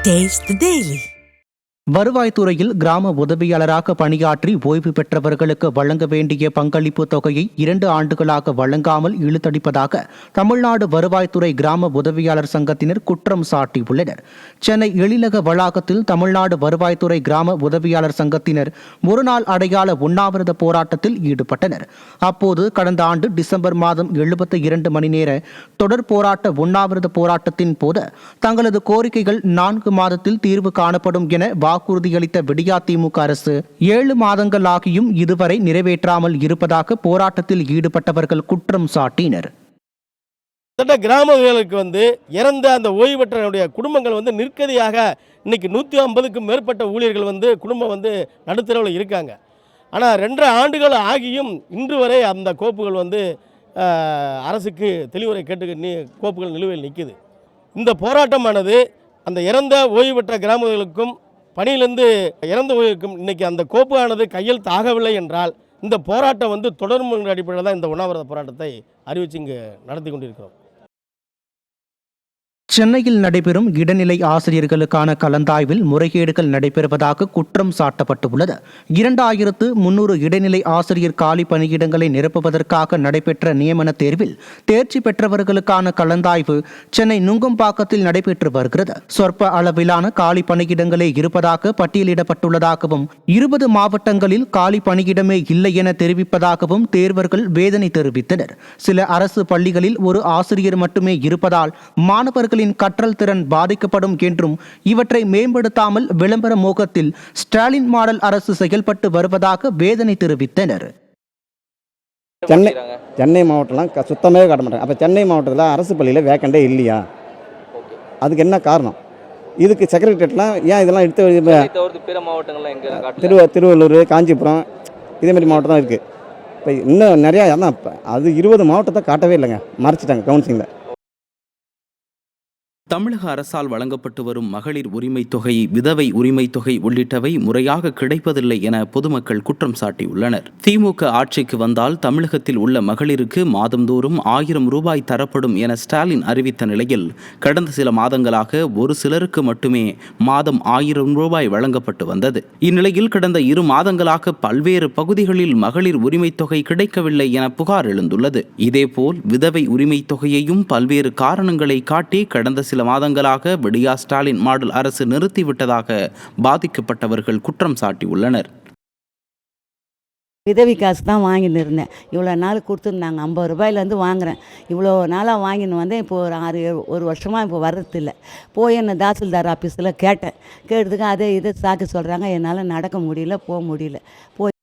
Taste the Daily. வருவாய்த்துறையில் கிராம உதவியாளராக பணியாற்றி ஓய்வு பெற்றவர்களுக்கு வழங்க வேண்டிய பங்களிப்பு தொகையை 2 ஆண்டுகளாக வழங்காமல் இழுத்தடிப்பதாக தமிழ்நாடு வருவாய்த்துறை கிராம உதவியாளர் சங்கத்தினர் குற்றம் சாட்டியுள்ளனர். சென்னை எழிலக வளாகத்தில் தமிழ்நாடு வருவாய்த்துறை கிராம உதவியாளர் சங்கத்தினர் ஒருநாள் அடையாள உண்ணாவிரத போராட்டத்தில் ஈடுபட்டனர். அப்போது கடந்த ஆண்டு டிசம்பர் மாதம் 72 மணி நேர தொடர் போராட்ட உண்ணாவிரத போராட்டத்தின் போது தங்களது கோரிக்கைகள் 4 மாதத்தில் தீர்வு காணப்படும் என வாக்குறுதியளித்த விடியா திமுக அரசு 7 மாதங்கள் ஆகியும் இதுவரை நிறைவேற்றாமல் இருப்பதாக போராட்டத்தில் ஈடுபட்டவர்கள் குற்றம் சாட்டினர். கிராமங்களுக்கு இறந்த அந்த ஓய்வு பெற்றவருடைய குடும்பங்கள் நிற்கதியாக இன்னைக்கு 150க்கும் மேற்பட்ட ஊழியர்கள் குடும்பம் நடுத்தரவில் இருக்காங்க. ஆனால் 2.5 ஆண்டுகள் ஆகியும் இன்று வரை அந்த கோப்புகள் அரசுக்கு தெளிவுரை கேட்டு கோப்புகள் நிலுவையில் நிற்குது. இந்த போராட்டமானது அந்த இறந்த ஓய்வு பெற்ற கிராமங்களுக்கும் பணியிலிருந்து இறந்த ஓய்வுக்கும் இன்றைக்கி அந்த கோப்பு ஆனது கையெழுத்து ஆகவில்லை என்றால் இந்த போராட்டம் தொடரும் என்ற அடிப்படையில் தான் இந்த உண்ணாவிரத போராட்டத்தை அறிவித்து இங்கு நடத்தி கொண்டிருக்கிறோம். சென்னையில் நடைபெறும் இடைநிலை ஆசிரியர்களுக்கான கலந்தாய்வில் முறைகேடுகள் நடைபெறுவதாக குற்றம் சாட்டப்பட்டுள்ளது. 2300 இடைநிலை ஆசிரியர் காலி பணியிடங்களை நிரப்புவதற்காக நடைபெற்ற நியமன தேர்வில் தேர்ச்சி பெற்றவர்களுக்கான கலந்தாய்வு சென்னை நுங்கம்பாக்கத்தில் நடைபெற்று வருகிறது. சொற்ப அளவிலான காலி பணியிடங்களே இருப்பதாக பட்டியலிடப்பட்டுள்ளதாகவும் 20 மாவட்டங்களில் காலி பணியிடமே இல்லை என தெரிவிப்பதாகவும் தேர்வர்கள் வேதனை தெரிவித்தனர். சில அரசு பள்ளிகளில் ஒரு ஆசிரியர் மட்டுமே இருப்பதால் மாணவர்களின் கற்றல் திறன் பாதிக்கப்படும் என்றும் இவற்றை மேம்படுத்தாமல் விளம்பர மோகத்தில் ஸ்டாலின் மாடல் அரசு செயல்பட்டு வருவதாக வேதனை தெரிவித்தனர். சென்னை மாவட்டம்லாம் சுத்தமாகவே காட்ட மாட்டாங்க. அப்போ சென்னை மாவட்டத்தில் அரசு பள்ளியில் வேக்கண்டே இல்லையா? அதுக்கு என்ன காரணம்? இதுக்கு செக்ரட்டரியேட்லாம் ஏன் இதெல்லாம் எடுத்து திருவள்ளூர், காஞ்சிபுரம் இதேமாதிரி மாவட்டம் தான் இருக்குது. இப்போ இன்னும் நிறையா அதான் அது 20 மாவட்டத்தை காட்டவே இல்லைங்க, மறைச்சிட்டாங்க கவுன்சிலிங்கில். தமிழக அரசால் வழங்கப்பட்டு வரும் மகளிர் உரிமை தொகை, விதவை உரிமை தொகை உள்ளிட்டவை முறையாக கிடைப்பதில்லை என பொதுமக்கள் குற்றம் சாட்டியுள்ளனர். திமுக ஆட்சிக்கு வந்தால் தமிழகத்தில் உள்ள மகளிருக்கு மாதந்தோறும் 1000 ரூபாய் தரப்படும் என ஸ்டாலின் அறிவித்த நிலையில் கடந்த சில மாதங்களாக ஒரு சிலருக்கு மட்டுமே மாதம் 1000 ரூபாய் வழங்கப்பட்டு வந்தது. இந்நிலையில் கடந்த 2 மாதங்களாக பல்வேறு பகுதிகளில் மகளிர் உரிமை தொகை கிடைக்கவில்லை என புகார் எழுந்துள்ளது. இதேபோல் விதவை உரிமை தொகையையும் பல்வேறு காரணங்களை காட்டி கடந்த சில மாதங்களாக விடியா ஸ்டாலின் மாடல் அரசு நிறுத்திவிட்டதாக பாதிக்கப்பட்டவர்கள் குற்றம் சாட்டியுள்ளனர். விதவி காசு தான் வாங்கின்னு இருந்தேன். இவ்வளோ நாள் கொடுத்துருந்தாங்க. 50 ரூபாயிலேருந்து வாங்குகிறேன். இவ்வளோ நாளாக வாங்கின்னு வந்தேன். இப்போ ஒரு வருஷமாக இப்போ வர்றதில்லை. போய் என்ன தாசில்தார் ஆஃபீஸில் கேட்டேன். கேட்டதுக்கு அதே இதை சாக்கு சொல்கிறாங்க. என்னால் நடக்க முடியல, போக முடியல. போய்